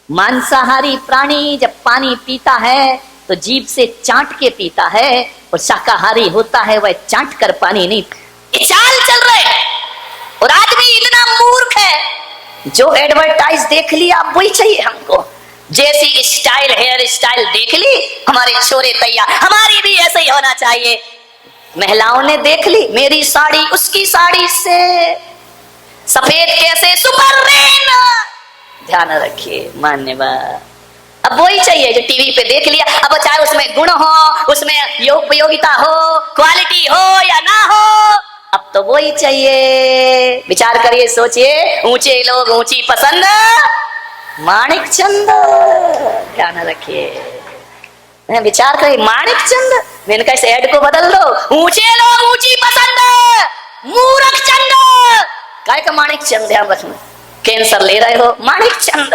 मांसाहारी प्राणी जब पानी पीता है तो जीभ से चाट के पीता है, और शाकाहारी होता है वह चाट कर पानी नहीं। ये चाल चल रहे हैं और आदमी इतना मूर्ख है जो एडवर्टाइज देख लिया वही चाहिए हमको। जैसी स्टाइल हेयर स्टाइल देख ली हमारे छोरे तैयार, हमारी भी ऐसे ही होना चाहिए। महिलाओं ने देख ली मेरी साड़ी उसकी साड़ी से सफेद कैसे सुपर रेन। ध्यान रखिए मान्यवर, अब वही चाहिए जो टीवी पे देख लिया। अब चाहे उसमें गुण हो, उसमें उपयोगिता हो, क्वालिटी हो या ना हो, अब तो वही चाहिए। विचार करिए, सोचिए, ऊंचे लोग ऊंची पसंद, माणिक चंद। ध्यान रखिए, विचार करिए, माणिक चंद। मैंने कहा इस ऐड को बदल दो, ऊंचे लोग ऊंची पसंद, मूर्ख चंद। काय का माणिक चंद? ध्यान रखना, कैंसर ले रहे हो, माणिक चंद।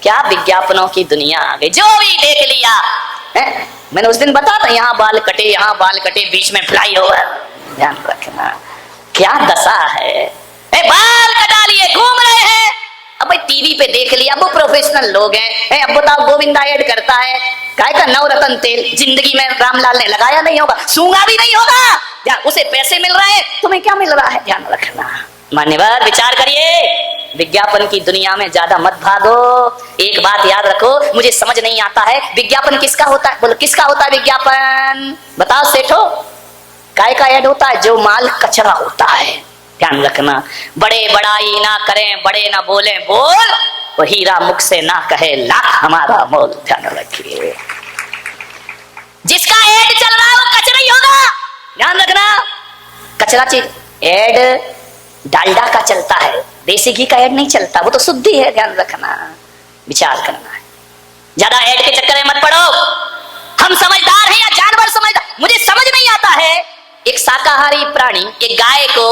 क्या विज्ञापनों की दुनिया आ गई, जो भी देख लिया है। मैंने उस दिन बताया था, यहाँ बाल कटे, यहाँ बाल कटे, बीच में फ्लाईओवर। ध्यान रखना, क्या दशा है। बाल कटा लिए घूम रहे हैं। अब भाई टीवी पे देख लिया, वो प्रोफेशनल लोग हैं। अब बताओ, गोविंदा ऐड करता है काय का नवरत्न तेल, जिंदगी में रामलाल ने लगाया नहीं होगा, सूंघा भी नहीं होगा, ध्यान, उसे पैसे मिल रहे हैं, तुम्हें क्या मिल रहा है? ध्यान रखना मान्यवर, विचार करिए, विज्ञापन की दुनिया में ज्यादा मत भागो। एक बात याद रखो, मुझे समझ नहीं आता है विज्ञापन किसका होता है। बोलो किसका होता है विज्ञापन? बताओ सेठो, काय का ऐड होता है? जो माल कचरा होता है। ध्यान रखना, बड़े बड़ाई ना करें, बड़े ना बोले बोल, वो हीरा मुख से ना कहे लाख हमारा मोल। ध्यान रखिए, जिसका ऐड चल रहा है वो कचरा ही होगा। ध्यान रखना, कचरा चीज। ऐड डालडा का चलता है, देसी घी का ऐड नहीं चलता, वो तो शुद्धि है। ध्यान रखना, विचार करना है, ज्यादा ऐड के चक्कर में मत पड़ो। हम समझदार हैं या जानवर समझदार? मुझे समझ नहीं आता है, एक शाकाहारी प्राणी, एक गाय को,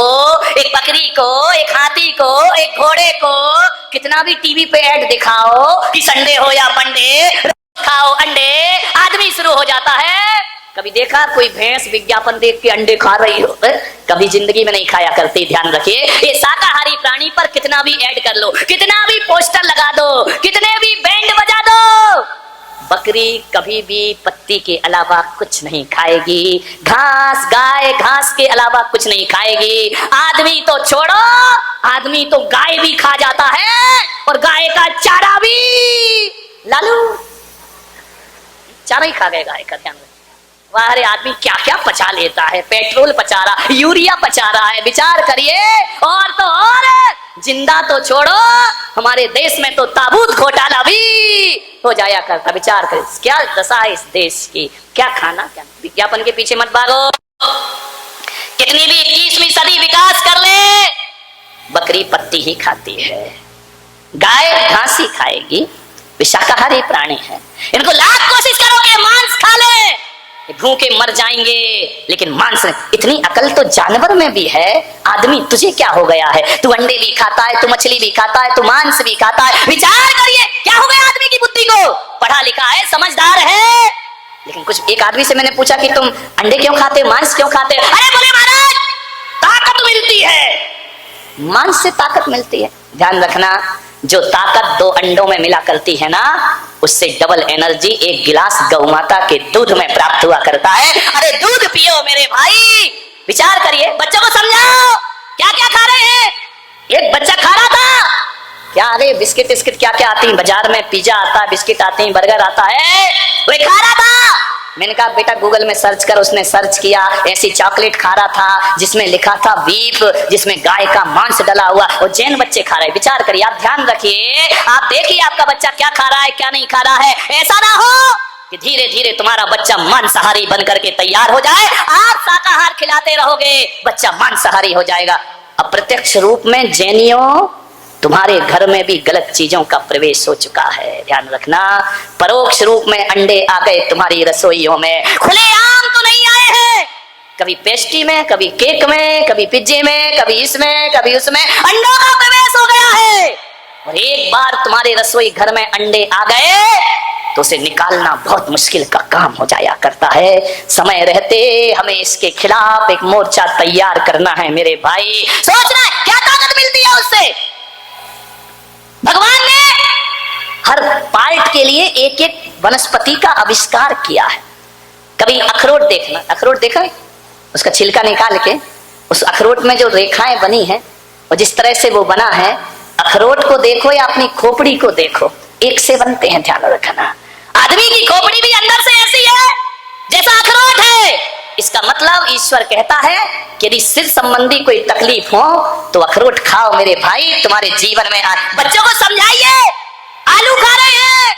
एक बकरी को, एक हाथी को, एक घोड़े को कितना भी टीवी पे ऐड दिखाओ कि संडे हो या मंडे, खाओ अंडे, आदमी शुरू हो जाता है। कभी देखा कोई भैंस विज्ञापन देख के अंडे खा रही हो? कभी जिंदगी में नहीं खाया करती। ध्यान रखिए, ये शाकाहारी प्राणी पर कितना भी ऐड कर लो, कितना भी पोस्टर लगा दो, कितने भी बैंड बजा दो, बकरी कभी भी पत्ती के अलावा कुछ नहीं खाएगी। घास, गाय घास के अलावा कुछ नहीं खाएगी। आदमी तो छोड़ो, आदमी तो गाय भी खा जाता है, और गाय का चारा भी। लालू चारा ही खा गए गाय का। ध्यान रखिए, वाह रे, आदमी क्या क्या पचा लेता है, पेट्रोल पचा रहा, यूरिया पचा रहा है। विचार करिए, और तो और जिंदा तो छोड़ो, हमारे देश में तो ताबूत घोटाला भी हो जाया करता। विचार करिए, क्या दशा है इस देश की। क्या खाना, क्या विज्ञापन के पीछे मत भागो। कितनी भी 21वीं सदी विकास कर ले, बकरी पत्ती ही खाती है, गाय घास ही खाएगी। वे शाकाहारी प्राणी है, इनको लाख कोशिश करो कि मांस खा ले, भूखे मर जाएंगे, लेकिन मांस। इतनी अकल तो जानवर में भी है। आदमी तुझे क्या हो गया है? तू अंडे भी खाता है, तू मछली भी खाता है, तू मांस भी खाता है। विचार करिए, क्या हो गया आदमी की बुद्धि को? पढ़ा लिखा है, समझदार है, लेकिन कुछ। एक आदमी से मैंने पूछा कि तुम अंडे क्यों खाते, मांस क्यों खाते? अरे बोले महाराज, ताकत मिलती है, मांस से ताकत मिलती है। ध्यान रखना, जो ताकत 2 अंडों में मिला करती है ना, उससे डबल एनर्जी 1 गिलास गौ माता के दूध में प्राप्त हुआ करता है। अरे दूध पियो मेरे भाई। विचार करिए, बच्चों को समझाओ क्या क्या खा रहे हैं। एक बच्चा खा रहा था क्या, अरे बिस्किट बिस्किट क्या क्या आती है बाजार में, पिज्जा आता है, बिस्किट आते हैं, बर्गर आता है, वो खा रहा था। मैंने कहा बेटा गूगल में सर्च कर। उसने सर्च किया, ऐसी चॉकलेट खा रहा था जिसमें लिखा था बीफ, जिसमें गाय का मांस डला हुआ, और जैन बच्चे खा रहे। विचार करिए, आप ध्यान रखिए, आप देखिए आपका बच्चा क्या खा रहा है, क्या नहीं खा रहा है। ऐसा ना हो कि धीरे धीरे तुम्हारा बच्चा मांसाहारी बन करके तैयार हो जाए। आप शाकाहार खिलाते रहोगे, बच्चा मांसाहारी हो जाएगा। अप्रत्यक्ष रूप में जैनियों, तुम्हारे घर में भी गलत चीजों का प्रवेश हो चुका है। ध्यान रखना, परोक्ष रूप में अंडे आ गए तुम्हारी रसोइयों में, खुलेआम तो नहीं आए हैं। कभी पेस्ट्री में, कभी केक में, कभी पिज्जे में, कभी इसमें, कभी उसमें अंडों का प्रवेश हो गया है। और एक बार तुम्हारे रसोई घर में अंडे आ गए तो उसे निकालना बहुत मुश्किल का काम हो जाया करता है। समय रहते हमें इसके खिलाफ एक मोर्चा तैयार करना है मेरे भाई। सोचना है क्या ताकत मिलती है उससे। भगवान ने हर पार्ट के लिए एक एक वनस्पति का आविष्कार किया है। कभी अखरोट देखना, अखरोट देखा है? उसका छिलका निकाल के उस अखरोट में जो रेखाएं बनी हैं और जिस तरह से वो बना है, अखरोट को देखो या अपनी खोपड़ी को देखो, एक से बनते हैं, ध्यान रखना। आदमी की खोपड़ी भी अंदर से ऐसी है जैसा अखरोट है। इसका मतलब ईश्वर कहता है कि यदि सिर संबंधी कोई तकलीफ हो तो अखरोट खाओ मेरे भाई, तुम्हारे जीवन में आ। बच्चों को समझाइए, आलू खा रहे हैं,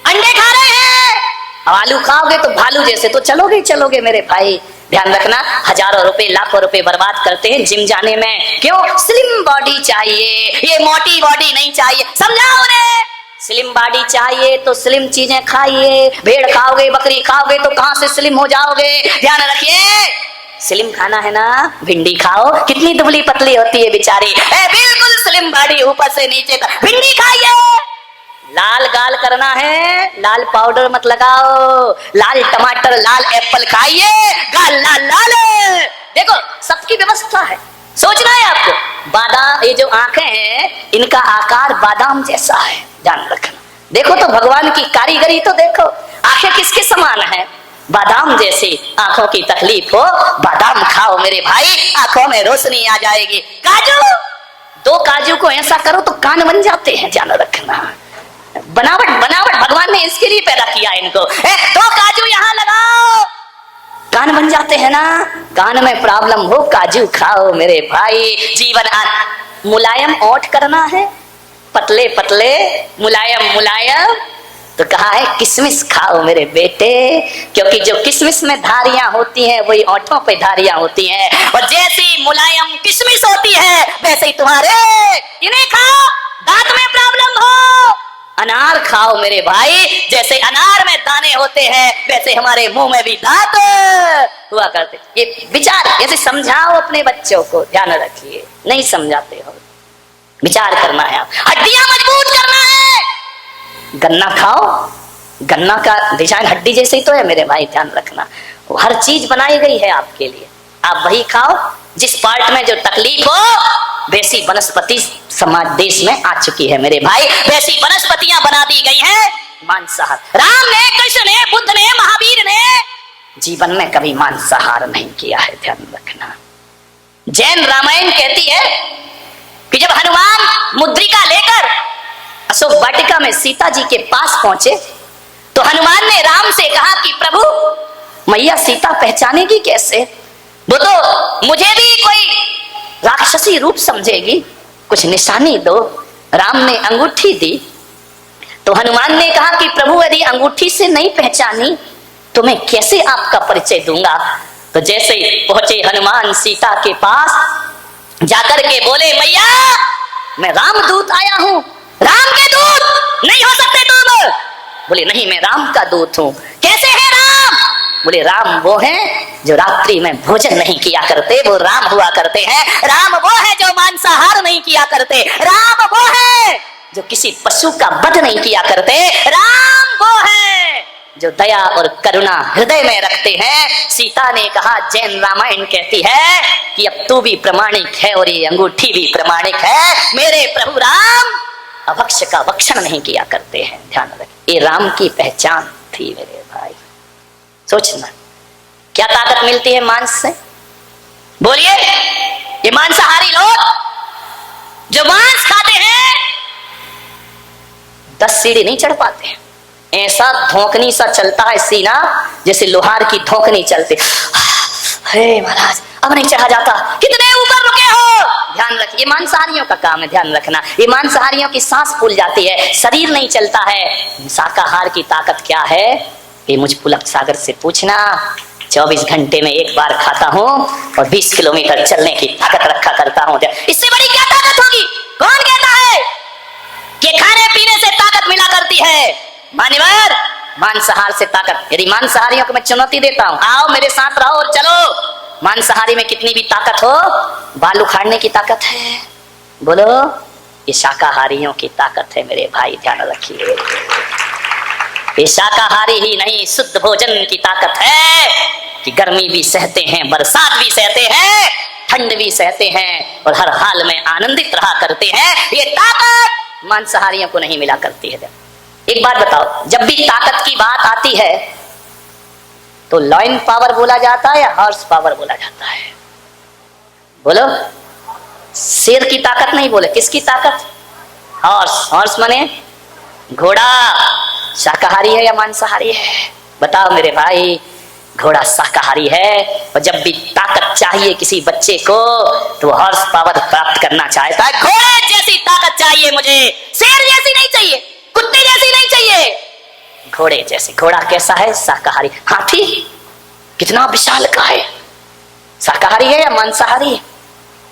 अंडे खा रहे हैं, अब आलू खाओगे तो भालू जैसे तो चलोगे ही चलोगे मेरे भाई। ध्यान रखना, हजारों रुपए लाखों रुपए बर्बाद करते हैं जिम जाने में, क्यों? स्लिम बॉडी चाहिए, ये मोटी बॉडी नहीं चाहिए। समझाओ उन्हें, स्लिम बॉडी चाहिए तो स्लिम चीजें खाइए। भेड़ खाओगे, बकरी खाओगे तो कहां से स्लिम हो जाओगे? ध्यान रखिए, स्लिम खाना है ना, भिंडी खाओ, कितनी दुबली पतली होती है बेचारी, बिल्कुल स्लिम बॉडी ऊपर से नीचे तक। भिंडी खाइए। लाल गाल करना है, लाल पाउडर मत लगाओ, लाल टमाटर लाल एप्पल खाइए, गाल लाल लाल। देखो सबकी व्यवस्था है, सोचना है आपको। बादाम, ये जो आंखें हैं इनका आकार बादाम जैसा है, ध्यान रखना। देखो तो भगवान की कारीगरी तो देखो, आंखें किसके समान है? बादाम जैसी। आंखों की तकलीफ हो, बादाम खाओ मेरे भाई, आंखों में रोशनी आ जाएगी। काजू, दो काजू को ऐसा करो तो कान बन जाते हैं, ध्यान रखना। बनावट बनावट भगवान ने इसके लिए पैदा किया इनको। दो काजू यहाँ लगाओ, कान बन जाते हैं ना। कान में प्रॉब्लम हो, काजू खाओ मेरे भाई, जीवन मुलायम ओठ करना है, पतले पतले मुलायम मुलायम, तो कहा है किशमिश खाओ मेरे बेटे, क्योंकि जो किशमिश में धारियां होती हैं वही ओठों पे धारियां होती हैं, और जैसी मुलायम किशमिश होती है वैसे ही तुम्हारे इन्हें खाओ। दांत में प्रॉब्लम हो, अनार खाओ मेरे भाई, जैसे अनार में दाने होते हैं वैसे हमारे मुंह में भी दांत हुआ करते। ये विचार ऐसे समझाओ अपने बच्चों को, ध्यान रखिए, नहीं समझाते हो, विचार करना है। हड्डियां मजबूत करना है, गन्ना खाओ, गन्ना का डिजाइन हड्डी जैसे ही तो है मेरे भाई, ध्यान रखना। हर चीज बनाई गई है आपके लिए, आप वही खाओ जिस पार्ट में जो तकलीफ हो। वैसी वनस्पति समाज देश में आ चुकी है मेरे भाई, वैसी वनस्पतियां बना दी गई हैं मांसाहार। राम ने, कृष्ण ने, बुद्ध ने, महावीर ने जीवन में कभी मांसाहार नहीं किया है, ध्यान रखना। जैन रामायण कहती है कि जब हनुमान मुद्रिका लेकर अशोक वाटिका में सीता जी के पास पहुंचे तो हनुमान ने राम से कहा कि प्रभु मैया सीता पहचानेगी कैसे? वो तो मुझे भी कोई राक्षसी रूप समझेगी, कुछ निशानी दो। राम ने अंगूठी दी तो हनुमान ने कहा कि प्रभु यदि अंगूठी से नहीं पहचानी तो मैं कैसे आपका परिचय दूंगा? तो जैसे ही पहुंचे हनुमान सीता के पास, जाकर के बोले मैया मैं रामदूत आया हूं। राम के दूत नहीं हो सकते तुम। बोले नहीं, मैं राम का दूत हूं। कैसे है राम? बोले राम वो हैं जो रात्रि में भोजन नहीं किया करते, वो राम हुआ करते हैं। राम वो है जो मांसाहार नहीं किया करते। राम वो है जो किसी पशु का वध नहीं किया करते। राम वो है जो दया और करुणा हृदय में रखते हैं। सीता ने कहा, जैन रामायण कहती है कि अब तू भी प्रमाणिक है और ये अंगूठी भी प्रमाणिक है। मेरे प्रभु राम अभक्ष का भक्षण नहीं किया करते हैं, ध्यान रखें। ये राम की पहचान थी मेरे भाई। सोचना क्या ताकत मिलती है मांस से? बोलिए, ये मांसाहारी लोग जो मांस खाते हैं 10 सीढ़ी नहीं चढ़ पाते हैं। ऐसा धोकनी सा चलता है सीना जैसे लोहार की धोकनी चलती। हे महाराज अब नहीं चढ़ा जाता, कितने ऊपर रुके हो। ध्यान रखिए, ये मांसाहारियों का काम है, ध्यान रखना। ये मांसाहारियों की सांस फूल जाती है, शरीर नहीं चलता है। शाकाहार की ताकत क्या है ये मुझ पुलक सागर से पूछना। 24 घंटे में एक बार खाता हूँ और 20 किलोमीटर चलने की ताकत रखा करता हूँ। इससे बड़ी क्या ताकत होगी? कौन कहता है कि खाने पीने से ताकत मिला करती है? मान्यवर, मांसाहार से ताकत। यदि मांसाहारियों को मैं चुनौती देता हूँ, आओ मेरे साथ रहो और चलो। मांसाहारी में कितनी भी ताकत हो, बाल उखाड़ने की ताकत है। बोलो, ये शाकाहारियों की ताकत है मेरे भाई, ध्यान रखिए। ये शाकाहारी ही नहीं, शुद्ध भोजन की ताकत है कि गर्मी भी सहते हैं, बरसात भी सहते हैं, ठंड भी सहते हैं और हर हाल में आनंदित रहा करते हैं। ये ताकत मांसाहारियों को नहीं मिला करती है। एक बात बताओ, जब भी ताकत की बात आती है तो लॉइन पावर बोला जाता है या हॉर्स पावर बोला जाता है? बोलो। शेर की ताकत नहीं बोले, किसकी ताकत? हॉर्स। हॉर्स माने घोड़ा। शाकाहारी है या मांसाहारी है? बताओ मेरे भाई। घोड़ा शाकाहारी है, और जब भी ताकत चाहिए किसी बच्चे को तो वो हॉर्स पावर प्राप्त करना चाहता है। घोड़े जैसी ताकत चाहिए मुझे, शेर जैसी नहीं चाहिए, कुत्ते जैसी नहीं चाहिए, घोड़े जैसे। घोड़ा कैसा है? शाकाहारी। हाथी कितना विशाल का है, शाकाहारी है या मांसाहारी?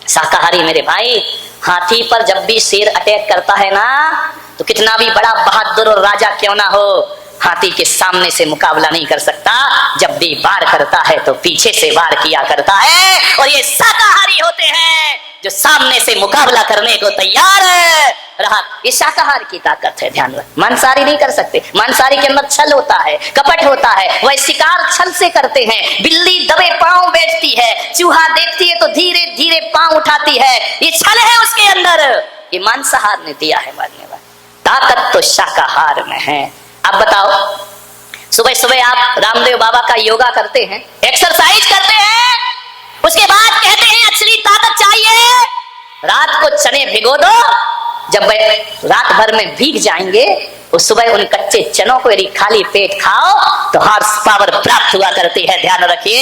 शाकाहारी मेरे भाई। हाथी पर जब भी शेर अटैक करता है ना, तो कितना भी बड़ा बहादुर और राजा क्यों ना हो, हाथी के सामने से मुकाबला नहीं कर सकता। जब भी वार करता है तो पीछे से वार किया करता है, और ये शाकाहारी होते हैं जो सामने से मुकाबला करने को तैयार रहा। ये शाकाहार की ताकत है, ध्यान रख। मांसाहारी नहीं कर सकते। मांसाहारी के अंदर छल होता है, कपट होता है, वह शिकार छल से करते हैं। बिल्ली दबे पांव बैठती है, चूहा देखती है तो धीरे धीरे पांव उठाती है, ये छल है उसके अंदर। ये मांसाहार ने दिया है मानने वाला। ताकत तो शाकाहार में है। अब बताओ, सुबह सुबह आप रामदेव बाबा का योगा करते हैं, एक्सरसाइज करते हैं, उसके बाद कहते हैं असली ताकत चाहिए, रात को चने भिगो दो, जब वह रात भर में भीग जाएंगे, उस सुबह उन कच्चे चनों को यदि खाली पेट खाओ तो हॉर्स पावर प्राप्त हुआ करती है। ध्यान रखिए।